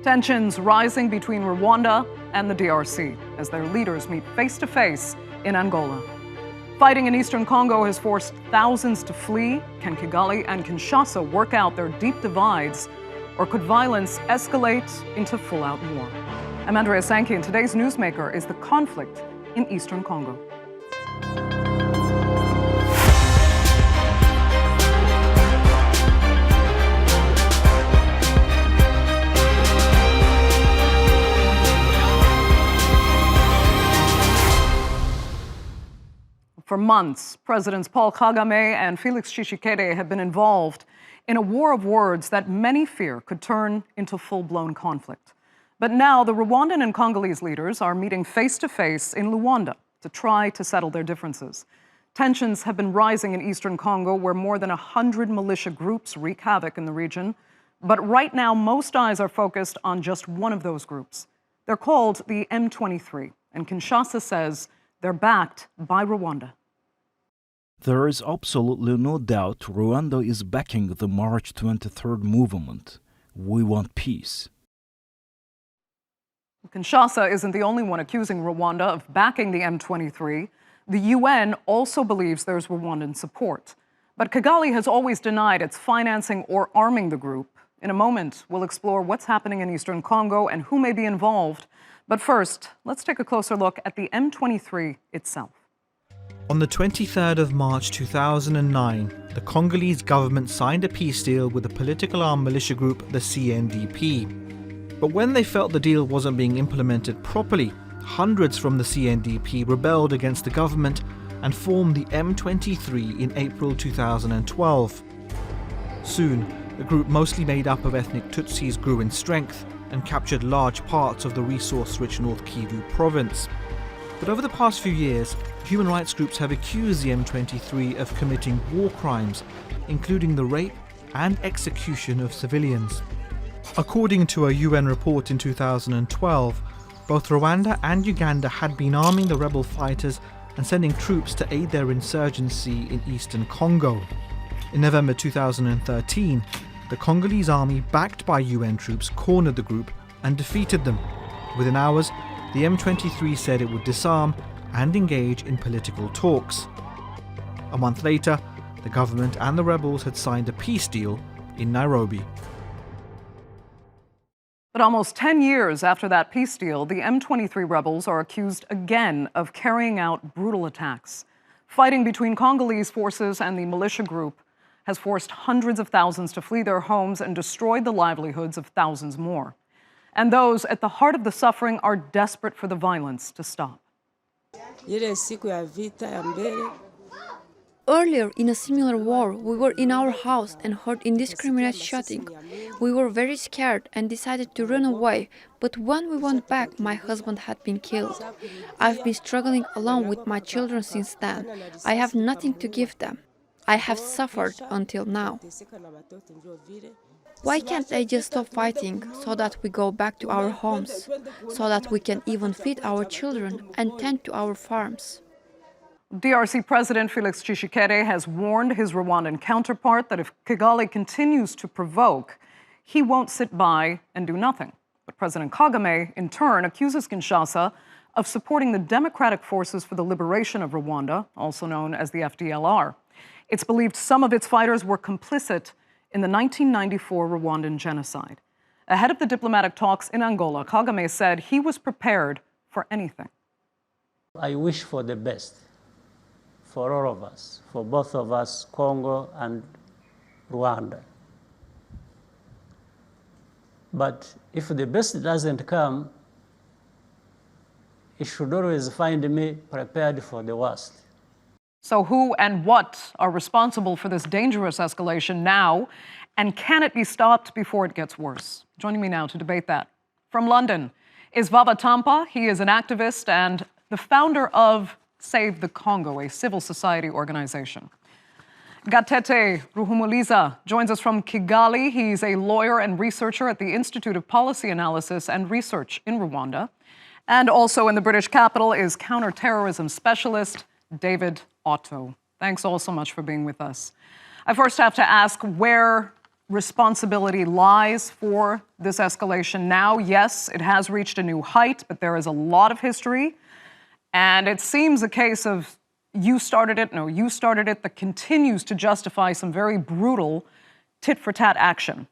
Tensions rising between Rwanda and the DRC as their leaders meet face-to-face in Angola. Fighting in eastern Congo has forced thousands to flee. Can Kigali and Kinshasa work out their deep divides, or could violence escalate into full-out war? I'm Andrea Sankey, and today's newsmaker is the conflict in eastern Congo. For months, Presidents Paul Kagame and Felix Tshisekede have been involved in a war of words that many fear could turn into full-blown conflict. But now the Rwandan and Congolese leaders are meeting face-to-face in Luanda to try to settle their differences. Tensions have been rising in eastern Congo, where more than 100 militia groups wreak havoc in the region. But right now, most eyes are focused on just one of those groups. They're called the M23, and Kinshasa says they're backed by Rwanda. There is absolutely no doubt Rwanda is backing the March 23rd movement. We want peace. Kinshasa isn't the only one accusing Rwanda of backing the M23. The UN also believes there's Rwandan support. But Kigali has always denied its financing or arming the group. In a moment, we'll explore what's happening in eastern Congo and who may be involved. But first, let's take a closer look at the M23 itself. On the 23rd of March 2009, the Congolese government signed a peace deal with the political armed militia group, the CNDP. But when they felt the deal wasn't being implemented properly, hundreds from the CNDP rebelled against the government and formed the M23 in April 2012. Soon, the group, mostly made up of ethnic Tutsis, grew in strength and captured large parts of the resource-rich North Kivu province. But over the past few years, human rights groups have accused the M23 of committing war crimes, including the rape and execution of civilians. According to a UN report in 2012, both Rwanda and Uganda had been arming the rebel fighters and sending troops to aid their insurgency in eastern Congo. In November 2013, the Congolese army, backed by UN troops, cornered the group and defeated them. Within hours, the M23 said it would disarm and engage in political talks. A month later, the government and the rebels had signed a peace deal in Nairobi. But almost 10 years after that peace deal, the M23 rebels are accused again of carrying out brutal attacks. Fighting between Congolese forces and the militia group has forced hundreds of thousands to flee their homes and destroyed the livelihoods of thousands more. And those at the heart of the suffering are desperate for the violence to stop. Earlier, in a similar war, we were in our house and heard indiscriminate shooting. We were very scared and decided to run away, but when we went back, my husband had been killed. I've been struggling alone with my children since then. I have nothing to give them. I have suffered until now. Why can't they just stop fighting so that we go back to our homes, so that we can even feed our children and tend to our farms? DRC President Felix Tshisekede has warned his Rwandan counterpart that if Kigali continues to provoke, he won't sit by and do nothing. But President Kagame, in turn, accuses Kinshasa of supporting the Democratic Forces for the Liberation of Rwanda, also known as the FDLR. It's believed some of its fighters were complicit in the 1994 Rwandan genocide. Ahead of the diplomatic talks in Angola, Kagame said he was prepared for anything. I wish for the best for all of us, for both of us, Congo and Rwanda. But if the best doesn't come, it should always find me prepared for the worst. So who and what are responsible for this dangerous escalation now? And can it be stopped before it gets worse? Joining me now to debate that from London is Vava Tampa. He is an activist and the founder of Save the Congo, a civil society organization. Gatete Ruhumuliza joins us from Kigali. He's a lawyer and researcher at the Institute of Policy Analysis and Research in Rwanda. And also in the British capital is counterterrorism specialist David Otto. Thanks all so much for being with us. I first have to ask where responsibility lies for this escalation now? Yes, it has reached a new height, but there is a lot of history. And it seems a case of you started it that continues to justify some very brutal tit-for-tat action.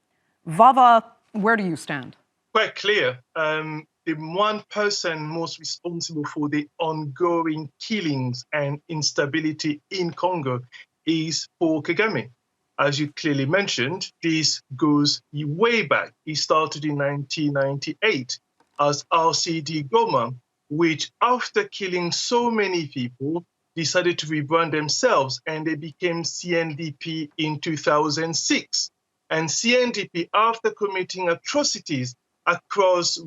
Vava, where do you stand? Quite clear. The one person most responsible for the ongoing killings and instability in Congo is Paul Kagame. As you clearly mentioned, this goes way back. He started in 1998 as RCD Goma, which after killing so many people, decided to rebrand themselves, and they became CNDP in 2006. And CNDP, after committing atrocities across,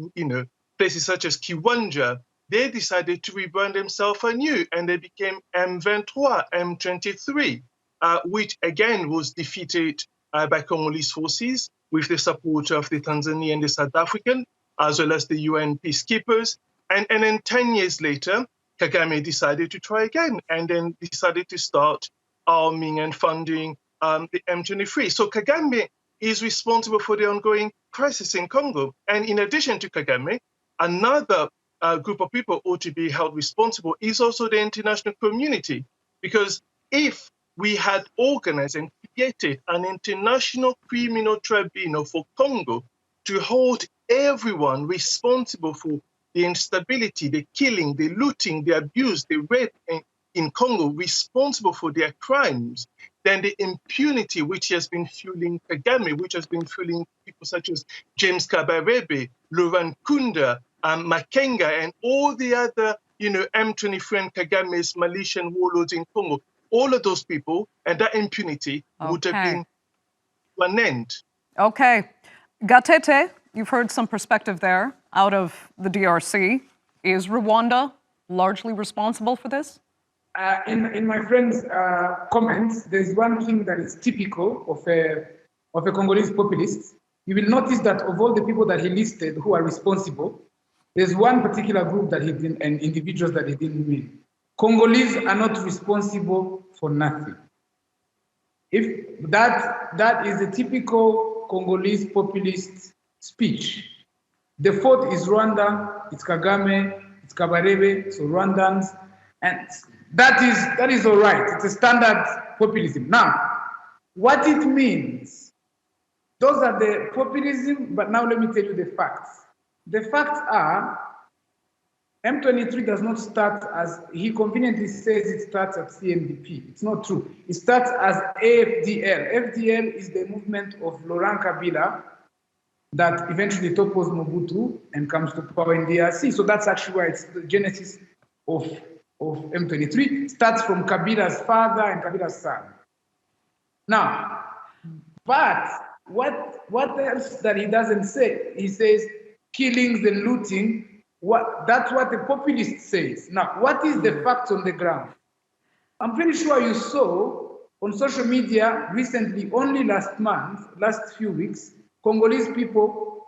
places such as Kiwanja, they decided to rebrand themselves anew, and they became M23, M23, which again was defeated by Congolese forces with the support of the Tanzanian and the South African, as well as the UN peacekeepers. And then 10 years later, Kagame decided to try again, and then decided to start arming and funding the M23. So Kagame is responsible for the ongoing crisis in Congo. And in addition to Kagame, another group of people ought to be held responsible is also the international community. Because if we had organized and created an international criminal tribunal for Congo to hold everyone responsible for the instability, the killing, the looting, the abuse, the rape in Congo, responsible for their crimes, then the impunity which has been fueling Kagame, which has been fueling people such as James Kabarebe, Laurent Kunda, Makenga, and all the other, M23 and Kagame's Malaysian warlords in Congo, all of those people and that impunity would have been to an end. Okay. Gatete, you've heard some perspective there out of the DRC. Is Rwanda largely responsible for this? In my friend's comments, there's one thing that is typical of a Congolese populist. You will notice that of all the people that he listed who are responsible, there's one particular group that he didn't, and individuals that he didn't mean. Congolese are not responsible for nothing. If that is a typical Congolese populist speech. The fourth is Rwanda, it's Kagame, it's Kabarebe, so Rwandans, and that is all right. It's a standard populism. Now, what it means, those are the populism, but now let me tell you the facts. The facts are, M23 does not start as, he conveniently says it starts at CNDP. It's not true. It starts as AFDL. FDL is the movement of Laurent Kabila that eventually topples Mobutu and comes to power in DRC. So that's actually why it's the genesis of M23. Starts from Kabila's father and Kabila's son. Now, but what else that he doesn't say? He says killings and looting. That's what the populist says. Now, what is the facts on the ground? I'm pretty sure you saw on social media recently, only last few weeks, Congolese people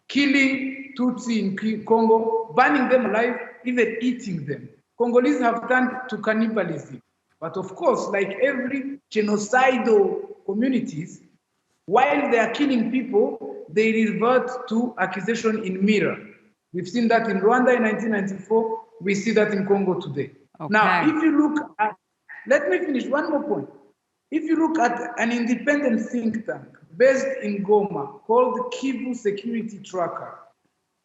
killing Tutsi in Congo, burning them alive, even eating them. Congolese have turned to cannibalism. But of course, like every genocidal communities, while they are killing people, they revert to accusation in mirror. We've seen that in Rwanda in 1994. We see that in Congo today. Okay. Now, if you look at, let me finish one more point. If you look at an independent think tank based in Goma called Kivu Security Tracker,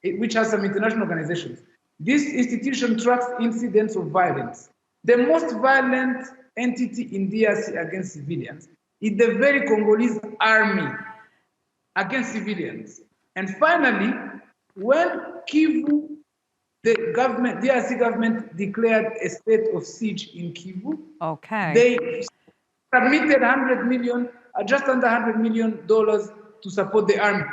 which has some international organizations, this institution tracks incidents of violence. The most violent entity in DRC against civilians is the very Congolese army against civilians. And finally, when Kivu, the government, DRC government declared a state of siege in Kivu, they submitted just under $100 million to support the army.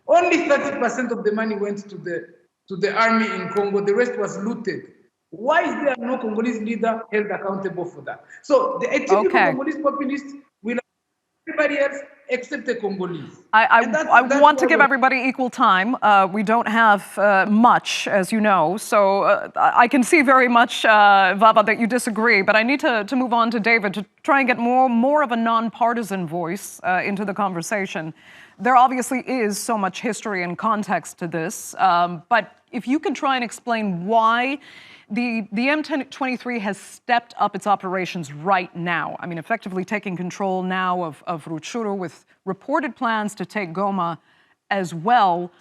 Only 30% of the money went to the army in Congo. The rest was looted. Why is there no Congolese leader held accountable for that? So the typical Congolese populist will, everybody else except the Congolese. I That's want to why give everybody equal time. We don't have much, as you know, so I can see very much, Vava, that you disagree, but I need to move on to David to try and get more of a nonpartisan voice into the conversation. There obviously is so much history and context to this, but if you can try and explain why the M23 has stepped up its operations right now. I mean, effectively taking control now of Rutshuru with reported plans to take Goma as well.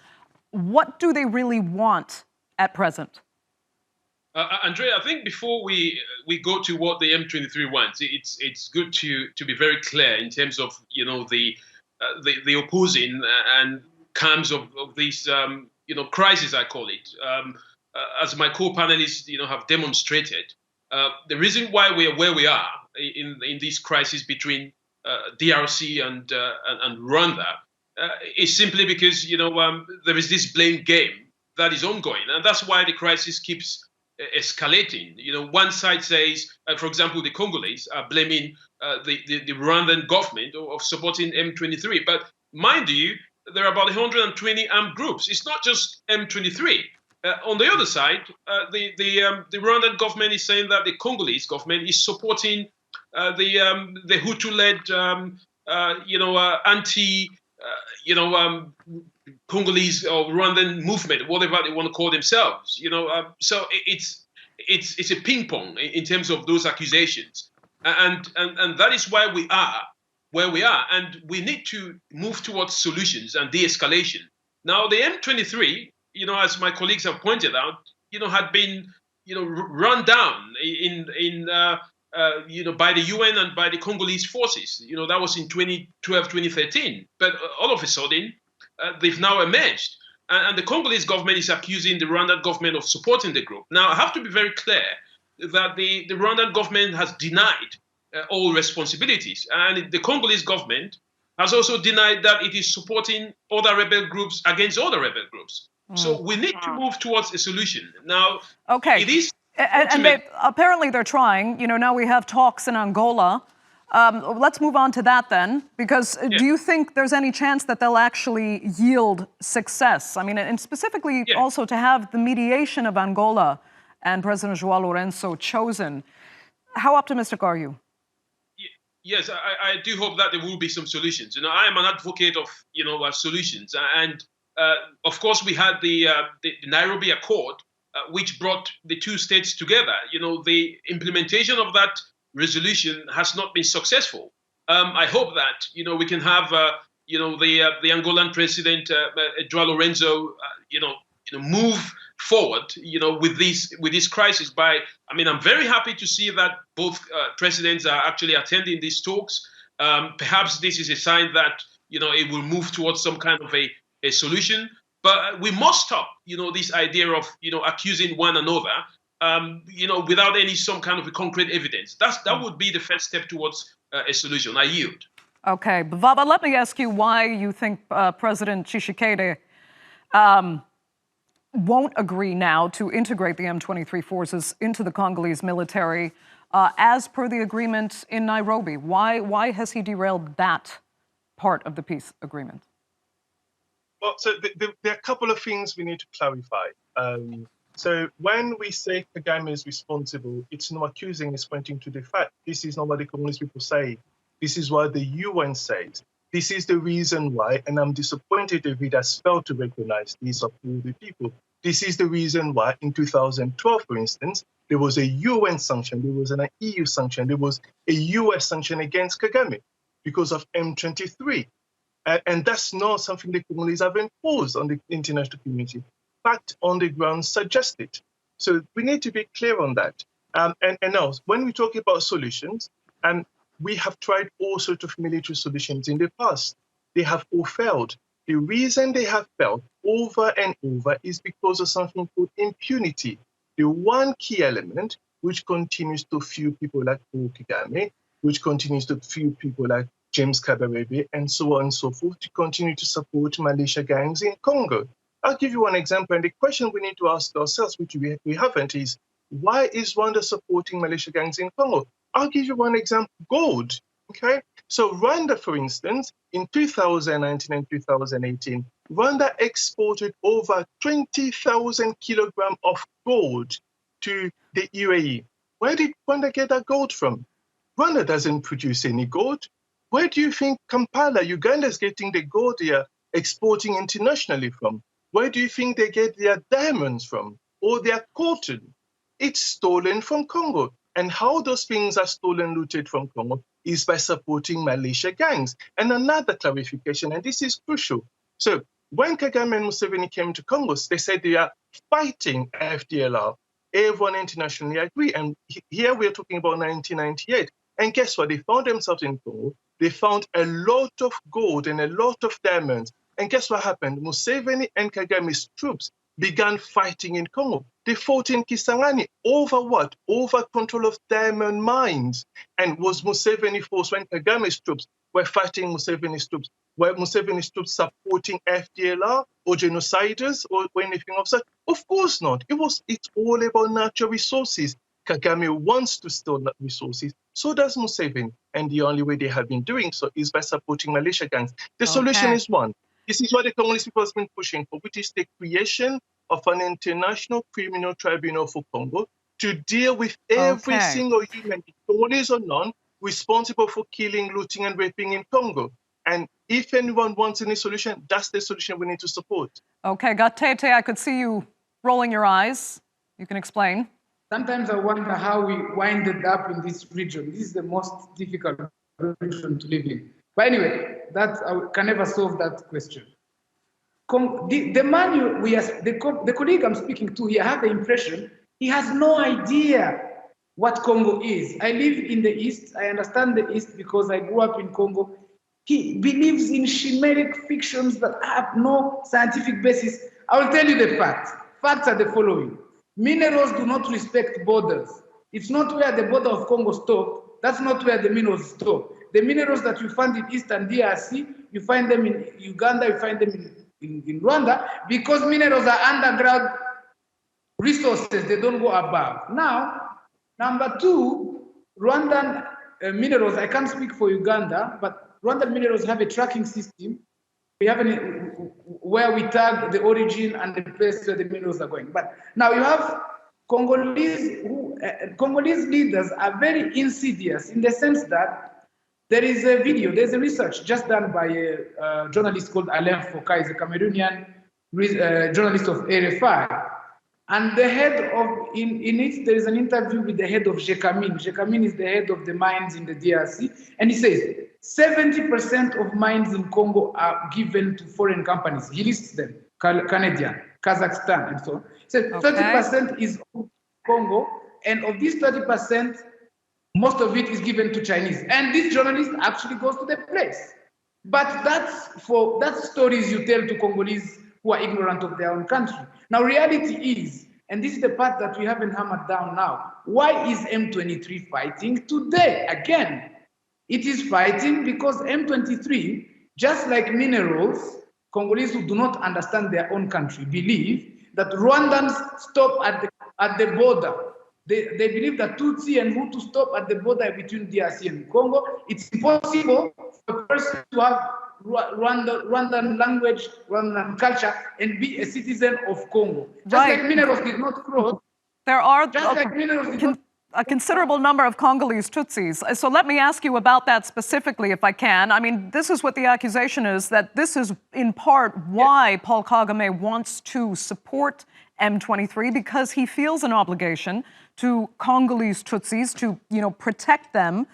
What do they really want at present? Andrea, I think before we go to what the M23 wants, it's good to be very clear in terms of the opposing and camps of these crisis, I call it. As my co-panelists have demonstrated, the reason why we are where we are in this crisis between DRC and Rwanda is simply because there is this blame game that is ongoing, and that's why the crisis keeps escalating. One side says, for example, the Congolese are blaming the Rwandan government of supporting M23, but mind you, there are about 120 armed groups. It's not just M23. On the other side, the Rwandan government is saying that the Congolese government is supporting the Hutu-led, Congolese or Rwandan movement, whatever they want to call themselves. So it's a ping pong in terms of those accusations, and that is why we are where we are, and we need to move towards solutions and de-escalation. Now, the M23. As my colleagues have pointed out, had been, run down by the UN and by the Congolese forces. That was in 2012, 2013. But all of a sudden, they've now emerged. And the Congolese government is accusing the Rwandan government of supporting the group. Now, I have to be very clear that the Rwandan government has denied all responsibilities. And the Congolese government has also denied that it is supporting other rebel groups against other rebel groups. So we need to move towards a solution. Now, okay. It is and apparently they're trying. Now we have talks in Angola. Let's move on to that then, because do you think there's any chance that they'll actually yield success? I mean, and specifically also to have the mediation of Angola and President João Lourenço chosen. How optimistic are you? Yes, I do hope that there will be some solutions. I am an advocate of solutions, and of course we had the Nairobi Accord, which brought the two states together. The implementation of that resolution has not been successful. I hope that we can have the Angolan president João Lourenço move forward with this crisis. I'm very happy to see that both presidents are actually attending these talks. Perhaps this is a sign that it will move towards some kind of a solution. But we must stop this idea of accusing one another without some kind of a concrete evidence. That would be the first step towards a solution. I yield. Okay, but Vava, let me ask you why you think President Tshisekede won't agree now to integrate the M23 forces into the Congolese military as per the agreement in Nairobi. Why has he derailed that part of the peace agreement? Well, so there are a couple of things we need to clarify. So when we say Kagame is responsible, it's not accusing, it's pointing to the fact. This is not what the Congolese people say. This is what the UN says. This is the reason why, and I'm disappointed if it has failed to recognize these of all the people. This is the reason why in 2012, for instance, there was a UN sanction, there was an EU sanction, there was a US sanction against Kagame because of M23. And that's not something the Congolese have imposed on the international community. Fact on the ground suggests it. So we need to be clear on that. And now, when we talk about solutions, we have tried all sorts of military solutions in the past. They have all failed. The reason they have failed over and over is because of something called impunity. The one key element which continues to fuel people like Paul Kagame, which continues to fuel people like James Kabarebe, and so on and so forth, to continue to support militia gangs in Congo. I'll give you one example, and the question we need to ask ourselves, which we haven't, is why is Rwanda supporting militia gangs in Congo? I'll give you one example, gold, okay? So Rwanda, for instance, in 2019 and 2018, Rwanda exported over 20,000 kilograms of gold to the UAE. Where did Rwanda get that gold from? Rwanda doesn't produce any gold. Where do you think Kampala, Uganda, is getting the gold they are exporting internationally from? Where do you think they get their diamonds from or their cotton? It's stolen from Congo. And how those things are stolen, looted from Congo is by supporting militia gangs. And another clarification, and this is crucial. So when Kagame and Museveni came to Congo, they said they are fighting FDLR. Everyone internationally agree. And here we're talking about 1998. And guess what? They found themselves in Congo. They found a lot of gold and a lot of diamonds. And guess what happened? Museveni and Kagame's troops began fighting in Congo. They fought in Kisangani over what? Over control of diamond mines. And was Museveni forced when Kagame's troops were fighting Museveni's troops? Were Museveni's troops supporting FDLR or genociders or anything of such? Of course not. It's all about natural resources. Kagame wants to steal resources. So does Museveni. And the only way they have been doing so is by supporting militia gangs. The solution is one. This is what the Congolese people have been pushing for, which is the creation of an international criminal tribunal for Congo to deal with every single human, Congolese or none, responsible for killing, looting, and raping in Congo. And if anyone wants any solution, that's the solution we need to support. Okay, Gatete, I could see you rolling your eyes. You can explain. Sometimes I wonder how we winded up in this region. This is the most difficult region to live in. But anyway, I can never solve that question. The man the colleague I'm speaking to, I have the impression he has no idea what Congo is. I live in the East. I understand the East because I grew up in Congo. He believes in chimeric fictions that have no scientific basis. I will tell you the facts. Facts are the following. Minerals do not respect borders. It's not where the border of Congo stopped. That's not where the minerals stop. The minerals that you find in Eastern DRC, you find them in Uganda, you find them in Rwanda, because minerals are underground resources, they don't go above. Now, number two, Rwandan minerals, I can't speak for Uganda, but Rwandan minerals have a tracking system. We have where we tag the origin and the place where the minerals are going. But now you have Congolese leaders are very insidious in the sense that there's a research just done by a journalist called Alain Foucault, is a Cameroonian journalist of RFI. And the head of, in it, there is an interview with the head of Jekamin. Jekamin is the head of the mines in the DRC. And he says, 70% of mines in Congo are given to foreign companies. He lists them, Canadian, Kazakhstan, and so on. He says 30% is Congo, and of this 30%, most of it is given to Chinese. And this journalist actually goes to the place. But that's stories you tell to Congolese who are ignorant of their own country. Now, reality is, and this is the part that we haven't hammered down now, why is M23 fighting today? Again, it is fighting because M23, just like minerals, Congolese who do not understand their own country believe that Rwandans stop at the border. They believe that Tutsi and Hutu stop at the border between DRC and Congo. It's impossible for a person to have Rwandan language, Rwandan culture, and be a citizen of Congo. Just like minerals did not cross. There are a considerable number of Congolese Tutsis. So let me ask you about that specifically, if I can. I mean, this is what the accusation is, that this is in part why Paul Kagame wants to support M23, because he feels an obligation to Congolese Tutsis to, protect them,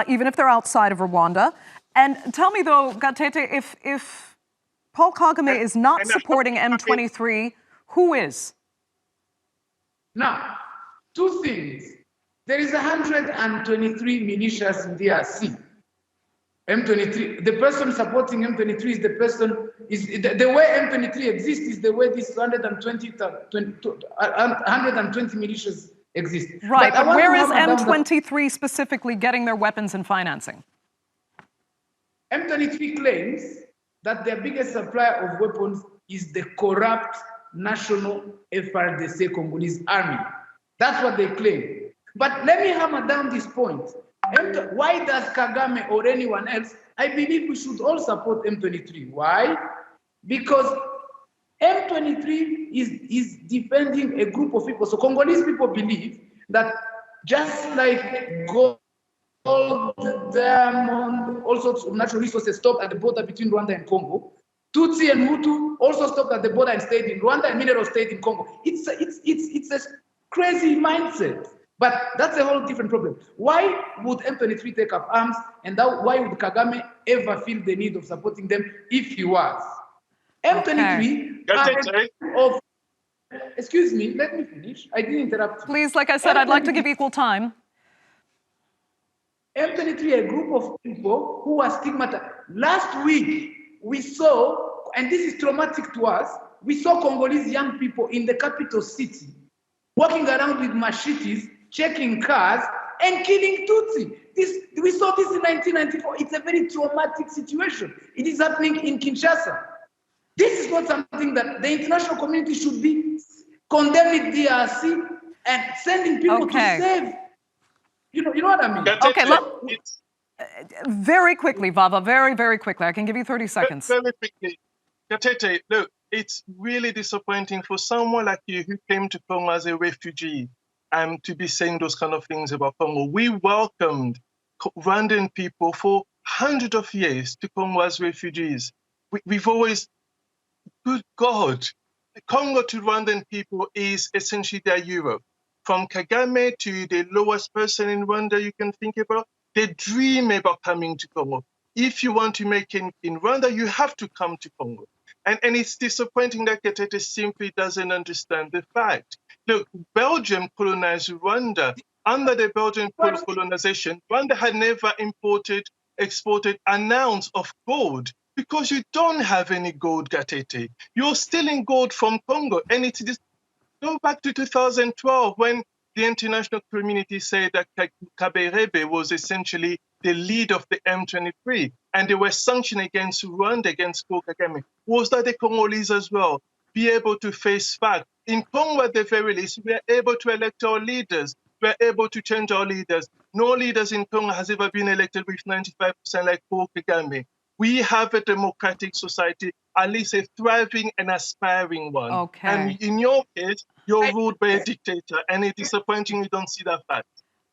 even if they're outside of Rwanda. And tell me, though, Gatete, if Paul Kagame is not supporting M23, who is? Now, two things. There is 123 militias in DRC. M23, the person supporting M23 is the person, the way M23 exists is the way these 120 militias exist. Right, but where is M23 specifically getting their weapons and financing? M23 claims that their biggest supplier of weapons is the corrupt national FRDC Congolese army. That's what they claim. But let me hammer down this point. Why does Kagame or anyone else? I believe we should all support M23. Why? Because M23 is defending a group of people. So Congolese people believe that just like gold, diamond, all sorts of natural resources stopped at the border between Rwanda and Congo, Tutsi and Hutu also stopped at the border and stayed in Rwanda, and mineral stayed in Congo. It's a crazy mindset. But that's a whole different problem. Why would M23 take up arms, and why would Kagame ever feel the need of supporting them if he was? M23 of, excuse me, let me finish. I didn't interrupt you. Please, like I said, I'd like to give equal time. M23, a group of people who are stigmatized. Last week, we saw, and this is traumatic to us, we saw Congolese young people in the capital city walking around with machetes, checking cars, and killing Tutsi. We saw this in 1994. It's a very traumatic situation. It is happening in Kinshasa. This is not something that the international community should be condemning DRC and sending people to save. You know what I mean? Okay, very quickly, Vava, very, very quickly. I can give you 30 seconds. Very quickly. Gatete, look, it's really disappointing for someone like you who came to Congo as a refugee to be saying those kind of things about Congo. We welcomed Rwandan people for hundreds of years to Congo as refugees. We've always, good God, Congo to Rwandan people is essentially their Europe. From Kagame to the lowest person in Rwanda you can think about, they dream about coming to Congo. If you want to make it in Rwanda, you have to come to Congo. And it's disappointing that Gatete simply doesn't understand the fact. Look, Belgium colonized Rwanda. Under the Belgian colonization, Rwanda had never exported an ounce of gold because you don't have any gold, Gatete. You're stealing gold from Congo. And it's this. Go back to 2012 when the international community said that Kaberebe was essentially the lead of the M23 and they were sanctioned against Rwanda, against Paul Kagame. Was that the Congolese as well? Be able to face facts. In Congo, at the very least, we are able to elect our leaders. We are able to change our leaders. No leaders in Congo has ever been elected with 95% like Paul Kagame. We have a democratic society, at least a thriving and aspiring one. Okay. And in your case, you're ruled by a dictator, and it's disappointing you don't see that fact.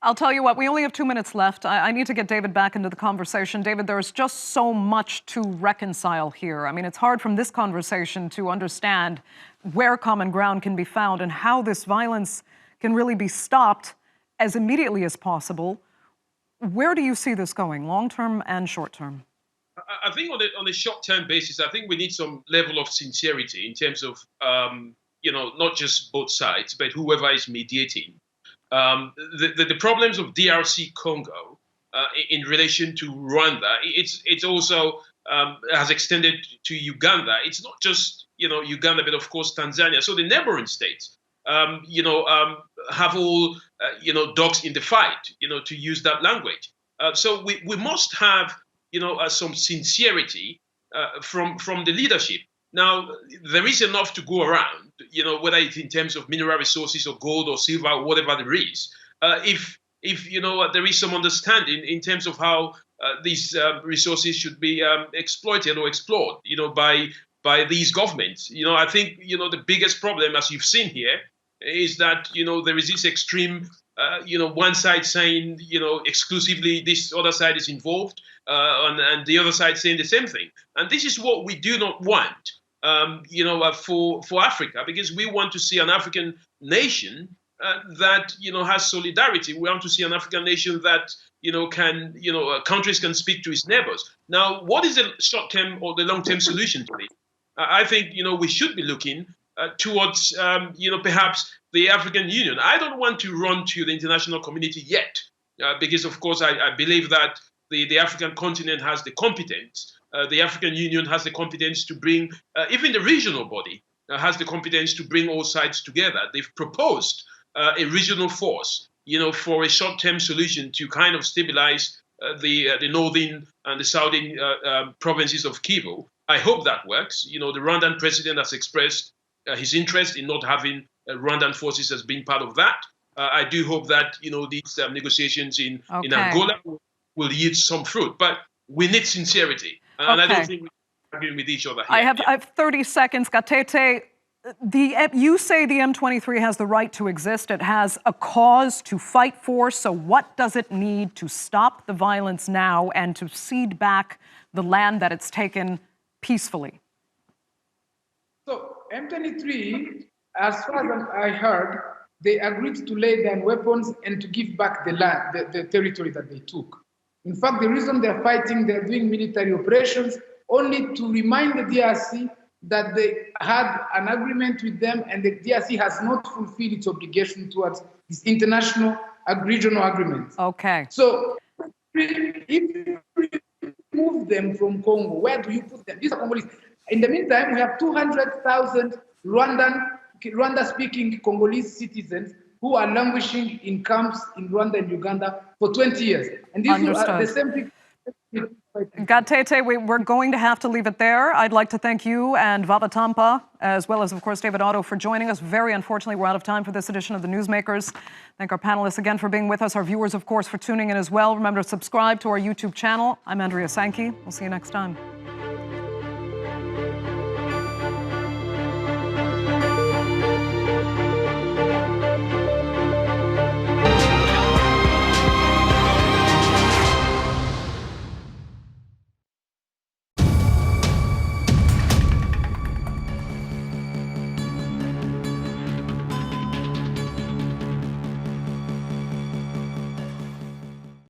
I'll tell you what, we only have 2 minutes left. I need to get David back into the conversation. David, there's just so much to reconcile here. I mean, it's hard from this conversation to understand where common ground can be found and how this violence can really be stopped as immediately as possible. Where do you see this going, long-term and short-term? I think on a short-term basis, I think we need some level of sincerity in terms of, not just both sides, but whoever is mediating. The problems of DRC Congo in relation to Rwanda, it's also has extended to Uganda. It's not just Uganda, but of course Tanzania. So the neighboring states, have all dogs in the fight, to use that language. So we must have some sincerity from the leadership. Now, there is enough to go around, whether it's in terms of mineral resources or gold or silver or whatever there is. If there is some understanding in terms of how these resources should be exploited or explored, by these governments. I think, the biggest problem, as you've seen here, is that, there is this extreme, one side saying, exclusively this other side is involved, and the other side saying the same thing. And this is what we do not want, for Africa, because we want to see an African nation that, has solidarity. We want to see an African nation that, countries can speak to its neighbors. Now, what is the short-term or the long-term solution to this? I think, we should be looking towards, perhaps the African Union. I don't want to run to the international community yet, because, of course, I believe that the African continent has the competence. The African Union has the competence to bring, even the regional body has the competence to bring all sides together. They've proposed a regional force, for a short-term solution to kind of stabilize the northern and the southern provinces of Kivu. I hope that works. The Rwandan president has expressed his interest in not having Rwandan forces as being part of that. I do hope that these negotiations in Okay. Angola will yield some fruit. But we need sincerity, and I Okay. don't think we're agreeing with each other here. I have 30 seconds. Gatete, you say the M23 has the right to exist. It has a cause to fight for. So what does it need to stop the violence now and to cede back the land that it's taken peacefully? So M23, as far as I heard, they agreed to lay down weapons and to give back the land, the territory that they took. In fact, the reason they're fighting, they're doing military operations only to remind the DRC that they had an agreement with them and the DRC has not fulfilled its obligation towards this international regional agreement. Okay. So if you remove them from Congo, where do you put them? These are Congolese. In the meantime, we have 200,000 Rwanda-speaking Congolese citizens who are languishing in camps in Rwanda and Uganda for 20 years. And these are the same people. Gatete, we're going to have to leave it there. I'd like to thank you and Vava Tampa, as well as, of course, David Otto, for joining us. Very unfortunately, we're out of time for this edition of The Newsmakers. Thank our panelists again for being with us, our viewers, of course, for tuning in as well. Remember to subscribe to our YouTube channel. I'm Andrea Sankey. We'll see you next time.